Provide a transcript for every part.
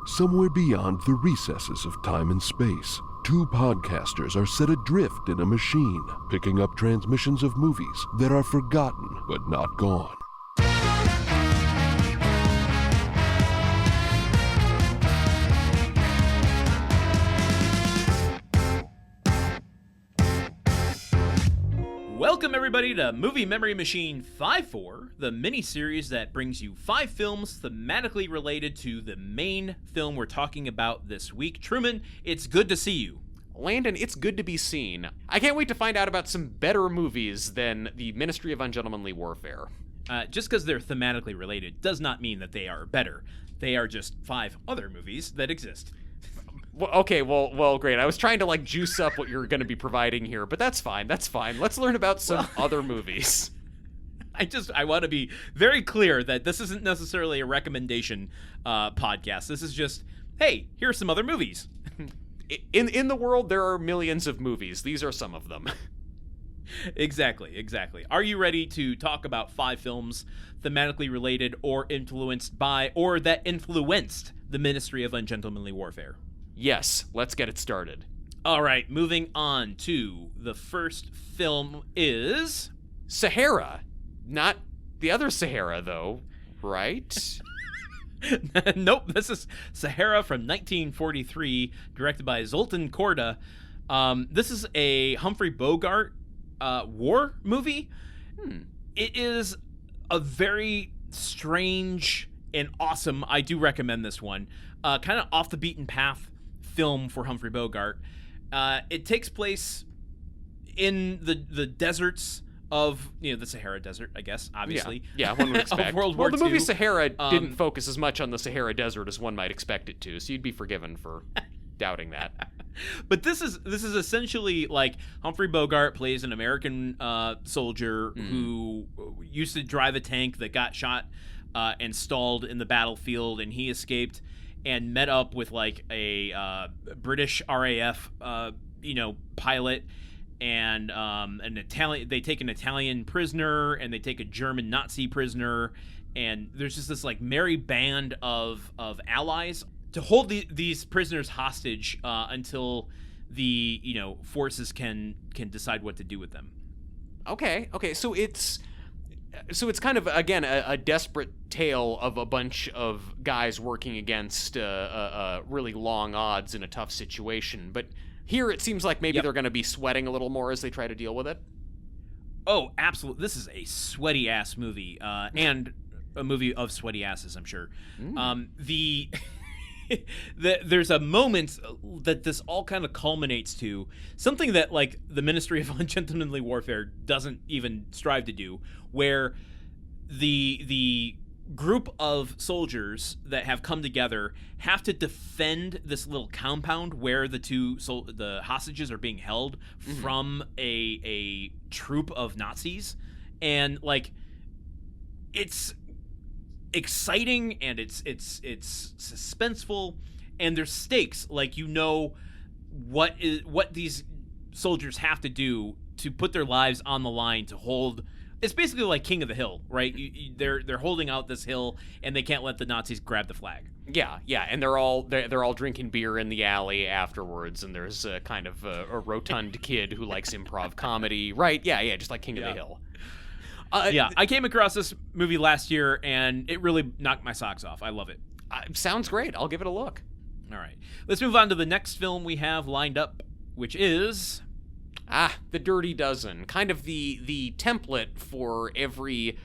Somewhere beyond the recesses of time and space, two podcasters are set adrift in a machine, picking up transmissions of movies that are forgotten but not gone. Welcome everybody to Movie Memory Machine 5-4, the mini-series that brings you 5 films thematically related to the main film we're talking about this week. Truman, it's good to see you. Landen, it's good to be seen. I can't wait to find out about some better movies than the Ministry of Ungentlemanly Warfare. Just because they're thematically related does not mean that they are better. They are just 5 other movies that exist. Well, great. I was trying to, juice up what you're going to be providing here, but that's fine. Let's learn about some other movies. I want to be very clear that this isn't necessarily a recommendation podcast. This is just, hey, here are some other movies. In the world, there are millions of movies. These are some of them. Exactly. Are you ready to talk about 5 films thematically related or influenced by, or that influenced the Ministry of Ungentlemanly Warfare? Yes, let's get it started. All right, moving on to the first film is... Sahara. Not the other Sahara, though, right? Nope, this is Sahara from 1943, directed by Zoltan Korda. This is a Humphrey Bogart war movie. It is a very strange and awesome, I do recommend this one, kind of off the beaten path film for Humphrey Bogart. It takes place in the deserts of, the Sahara Desert, I guess, obviously. Yeah, one would expect. Of World War the movie II. Sahara didn't focus as much on the Sahara Desert as one might expect it to, so you'd be forgiven for doubting that. But this is essentially like Humphrey Bogart plays an American soldier who used to drive a tank that got shot and stalled in the battlefield, and he escaped and met up with a British RAF pilot and an Italian. They take an Italian prisoner and they take a German Nazi prisoner, and there's just this merry band of allies to hold these prisoners hostage until the forces can decide what to do with them. Okay, so it's kind of, again, a desperate tale of a bunch of guys working against really long odds in a tough situation. But here it seems like maybe they're going to be sweating a little more as they try to deal with it. Oh, absolutely. This is a sweaty-ass movie, and a movie of sweaty asses, I'm sure. There's a moment that this all kind of culminates to something that the Ministry of Ungentlemanly Warfare doesn't even strive to do, where the group of soldiers that have come together have to defend this little compound where the hostages are being held from a troop of Nazis, and it's exciting and it's suspenseful, and there's stakes. What these soldiers have to do to put their lives on the line to hold. It's basically like King of the Hill, right? They're holding out this hill and they can't let the Nazis grab the flag. Yeah, and they're all drinking beer in the alley afterwards, and there's a kind of a rotund kid who likes improv comedy, right? Yeah, just like King of the Hill. I came across this movie last year, and it really knocked my socks off. I love it. Sounds great. I'll give it a look. All right. Let's move on to the next film we have lined up, which is... The Dirty Dozen. Kind of the template for every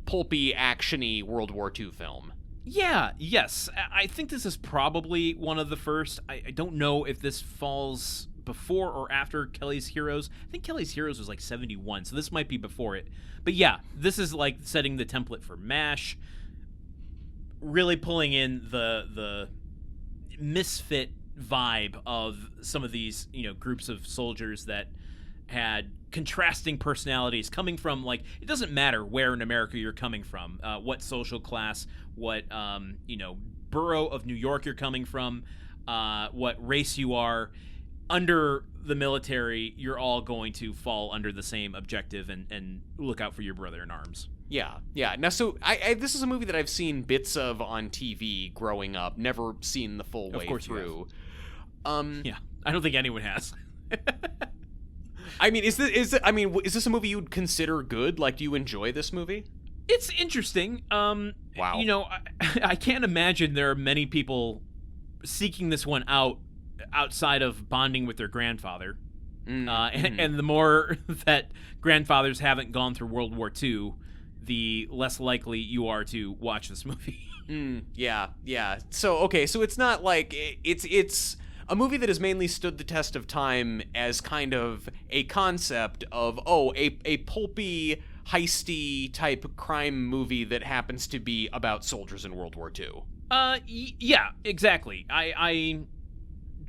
pulpy, action-y World War II film. Yes. I think this is probably one of the first. I don't know if this falls before or after Kelly's Heroes. I think Kelly's Heroes was 71, so this might be before it. But yeah, this is setting the template for MASH, really pulling in the misfit vibe of some of these groups of soldiers that had contrasting personalities coming from it doesn't matter where in America you're coming from, what social class, what borough of New York you're coming from, what race you are. Under the military, you're all going to fall under the same objective and look out for your brother in arms. Yeah. Now, so this is a movie that I've seen bits of on TV growing up, never seen the full way through. Yeah, I don't think anyone has. I mean, is this a movie you'd consider good? Like, do you enjoy this movie? It's interesting. Wow. You know, I can't imagine there are many people seeking this one out outside of bonding with their grandfather. And the more that grandfathers haven't gone through World War II, the less likely you are to watch this movie. Yeah. So it's not like it's a movie that has mainly stood the test of time as kind of a concept of a pulpy, heisty type crime movie that happens to be about soldiers in World War II. Yeah, exactly. I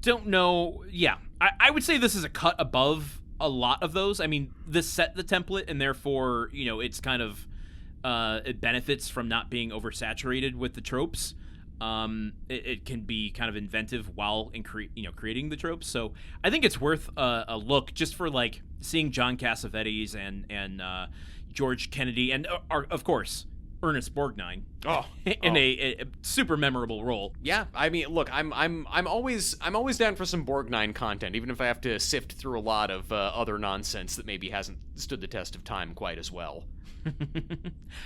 don't know. Yeah, I would say this is a cut above a lot of those. I mean, this set the template, and therefore, you know, it's kind of it benefits from not being oversaturated with the tropes. It can be kind of inventive while creating the tropes. So I think it's worth a look just for like seeing John Cassavetes and George Kennedy and of course Ernest Borgnine in a super memorable role. Yeah, I mean, look, I'm always down for some Borgnine content, even if I have to sift through a lot of other nonsense that maybe hasn't stood the test of time quite as well.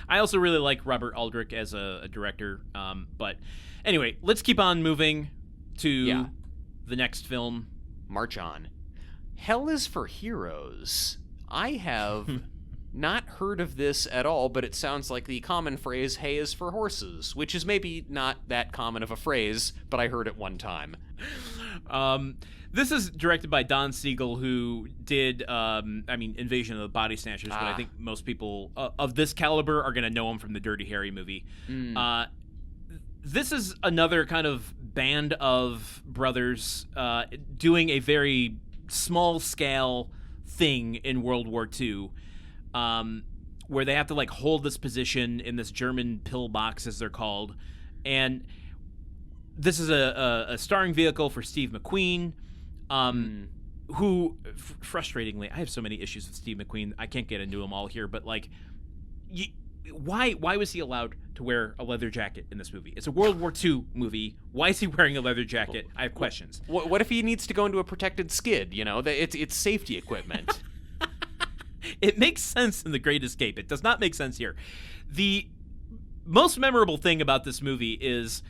I also really like Robert Aldrich as a director. But anyway, let's keep on moving to the next film. March on. Hell is for Heroes. I have not heard of this at all, but it sounds like the common phrase, hay is for horses, which is maybe not that common of a phrase, but I heard it one time. This is directed by Don Siegel, who did, Invasion of the Body Snatchers, but I think most people of this caliber are going to know him from the Dirty Harry movie. This is another kind of band of brothers doing a very small-scale thing in World War II, where they have to, like, hold this position in this German pillbox, as they're called. And this is a starring vehicle for Steve McQueen, who, frustratingly, I have so many issues with Steve McQueen, I can't get into them all here, but, like, why was he allowed to wear a leather jacket in this movie? It's a World War II movie. Why is he wearing a leather jacket? I have questions. What if he needs to go into a protected skid? You know, it's safety equipment. It makes sense in The Great Escape. It does not make sense here. The most memorable thing about this movie is,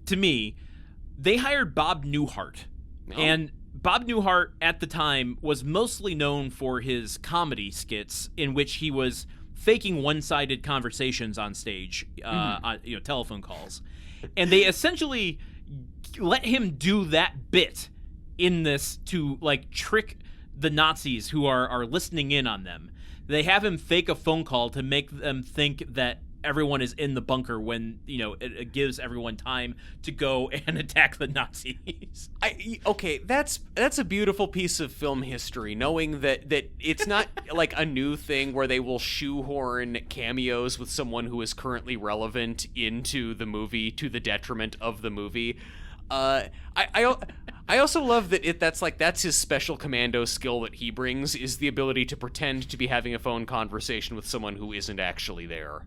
to me, they hired Bob Newhart. And Bob Newhart, at the time, was mostly known for his comedy skits in which he was faking one-sided conversations on stage, on telephone calls. And they essentially let him do that bit in this to, like, trick the Nazis who are listening in on them. They have him fake a phone call to make them think that everyone is in the bunker when, you know, it gives everyone time to go and attack the Nazis. Okay, that's a beautiful piece of film history, knowing that it's not like a new thing where they will shoehorn cameos with someone who is currently relevant into the movie to the detriment of the movie. I also love that that's his special commando skill that he brings, is the ability to pretend to be having a phone conversation with someone who isn't actually there.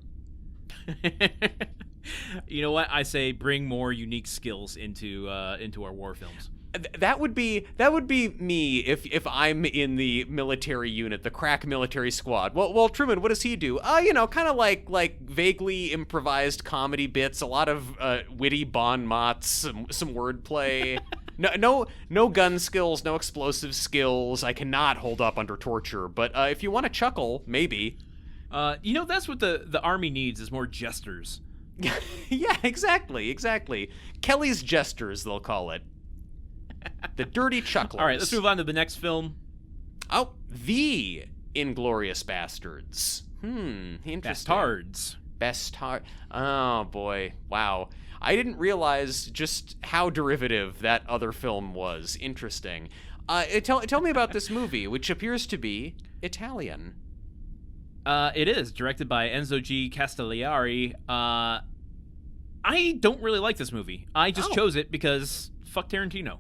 You know what? I say bring more unique skills into our war films. That would be me if I'm in the military unit, the crack military squad. Well, Truman, what does he do? Kind of like vaguely improvised comedy bits, a lot of witty bon mots, some wordplay. No gun skills, no explosive skills. I cannot hold up under torture. But if you want to chuckle, maybe. That's what the Army needs, is more jesters. Yeah, exactly. Kelly's jesters, they'll call it. The dirty chucklers. All right, let's move on to the next film. Oh, the Inglorious Bastards. Interesting. Bastard. Oh, boy. Wow. I didn't realize just how derivative that other film was. Interesting. Tell me about this movie, which appears to be Italian. It is, directed by Enzo G. Castellari. I don't really like this movie. I just chose it because fuck Tarantino.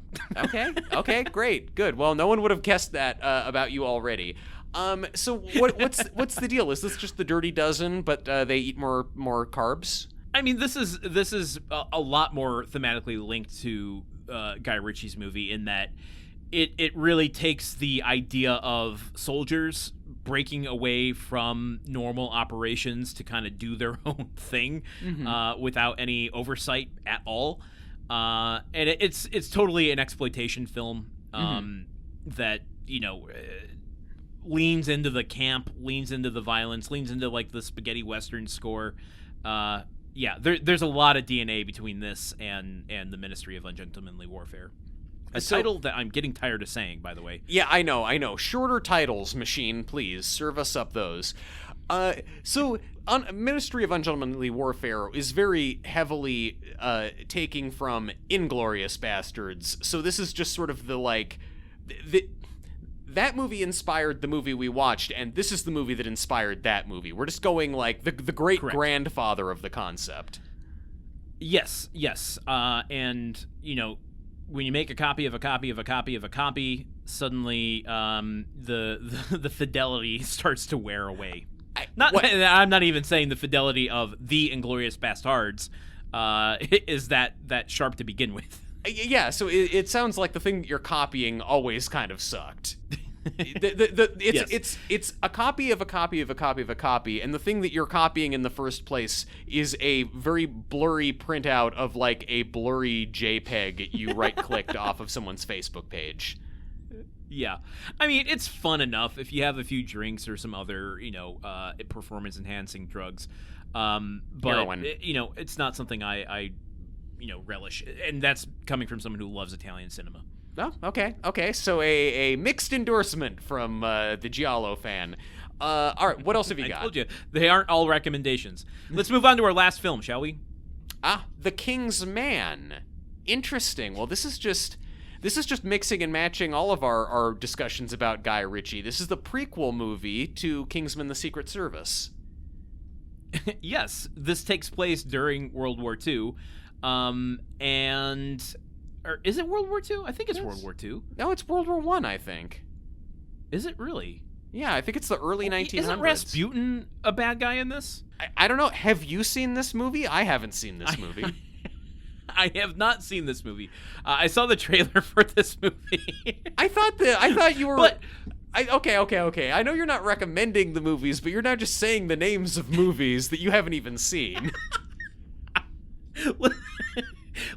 Okay, great, good. Well, no one would have guessed that about you already. So what's the deal? Is this just the Dirty Dozen, but they eat more carbs? I mean, this is a lot more thematically linked to Guy Ritchie's movie in that it really takes the idea of soldiers breaking away from normal operations to kind of do their own thing without any oversight at all. And it's totally an exploitation film that, leans into the camp, leans into the violence, leans into like the spaghetti western score. There's a lot of DNA between this and the Ministry of Ungentlemanly Warfare. A title that I'm getting tired of saying, by the way. Yeah, I know. Shorter titles, machine, please. Serve us up those. Ministry of Ungentlemanly Warfare is very heavily taking from Inglorious Bastards. So this is just sort of that movie inspired the movie we watched, and this is the movie that inspired that movie. We're just going like the great grandfather of the concept. Yes. And, when you make a copy of a copy of a copy of a copy, suddenly the fidelity starts to wear away. I'm not even saying the fidelity of the Inglorious Bastards is that sharp to begin with. Yeah, so it sounds like the thing that you're copying always kind of sucked. It's a copy of a copy of a copy of a copy, and the thing that you're copying in the first place is a very blurry printout of like a blurry JPEG you right-clicked off of someone's Facebook page. Yeah. I mean, it's fun enough if you have a few drinks or some other, performance-enhancing drugs. But, Heroin. It's not something I relish. And that's coming from someone who loves Italian cinema. Oh, okay. So a mixed endorsement from the Giallo fan. All right, what else have you got? I told you, they aren't all recommendations. Let's move on to our last film, shall we? The King's Man. Interesting. Well, this is just mixing and matching all of our discussions about Guy Ritchie. This is the prequel movie to Kingsman: The Secret Service. Yes, this takes place during World War II. Or is it World War II? I think it's World War II. No, it's World War I think. Is it really? Yeah, I think it's the early 1900s. Isn't Rasputin a bad guy in this? I don't know. Have you seen this movie? I haven't seen this movie. I have not seen this movie. I saw the trailer for this movie. I thought you were... But... Okay. I know you're not recommending the movies, but you're now just saying the names of movies that you haven't even seen.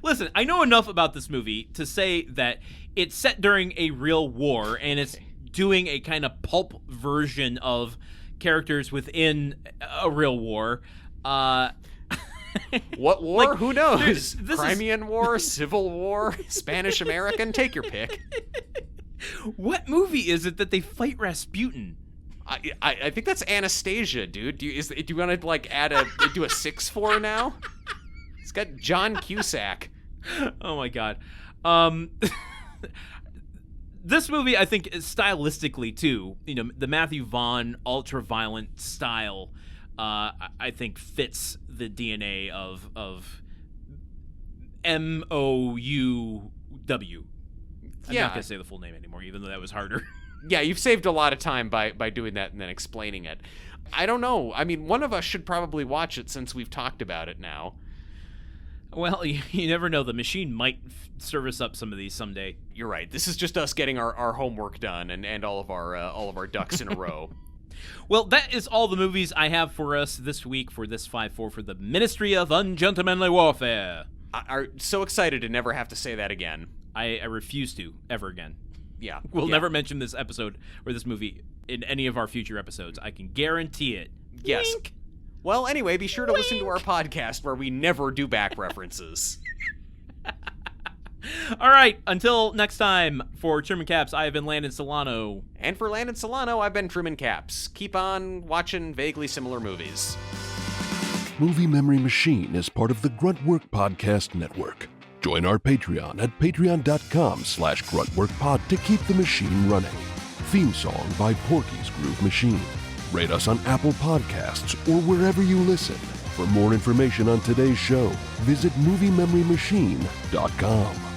Listen, I know enough about this movie to say that it's set during a real war, and it's doing a kind of pulp version of characters within a real war. What war? Like, who knows? Crimean War, Civil War, Spanish American? Take your pick. What movie is it that they fight Rasputin? I think that's Anastasia, dude. Do you want to like do a 6-4 now? It's got John Cusack. Oh my god. This movie, I think, is stylistically too. The Matthew Vaughn ultra-violent style, I think, fits the DNA of MOUW. I'm not gonna say the full name anymore, even though that was harder. Yeah, you've saved a lot of time by doing that and then explaining it. I don't know. I mean, one of us should probably watch it since we've talked about it now. Well, you never know. The machine might service up some of these someday. You're right. This is just us getting our homework done and all of our ducks in a row. Well, that is all the movies I have for us this week for this 5-4 for the Ministry of Ungentlemanly Warfare. I'm so excited to never have to say that again. I refuse to, ever again. Yeah. We'll never mention this episode or this movie in any of our future episodes. I can guarantee it. Yes. Wink. Well, anyway, be sure to listen to our podcast where we never do back references. All right, until next time, for Truman Caps, I have been Landen Solano. And for Landen Solano, I've been Truman Caps. Keep on watching vaguely similar movies. Movie Memory Machine is part of the Gruntwork Podcast Network. Join our Patreon at patreon.com/gruntworkpod to keep the machine running. Theme song by Porky's Groove Machine. Rate us on Apple Podcasts or wherever you listen. For more information on today's show, visit MovieMemoryMachine.com.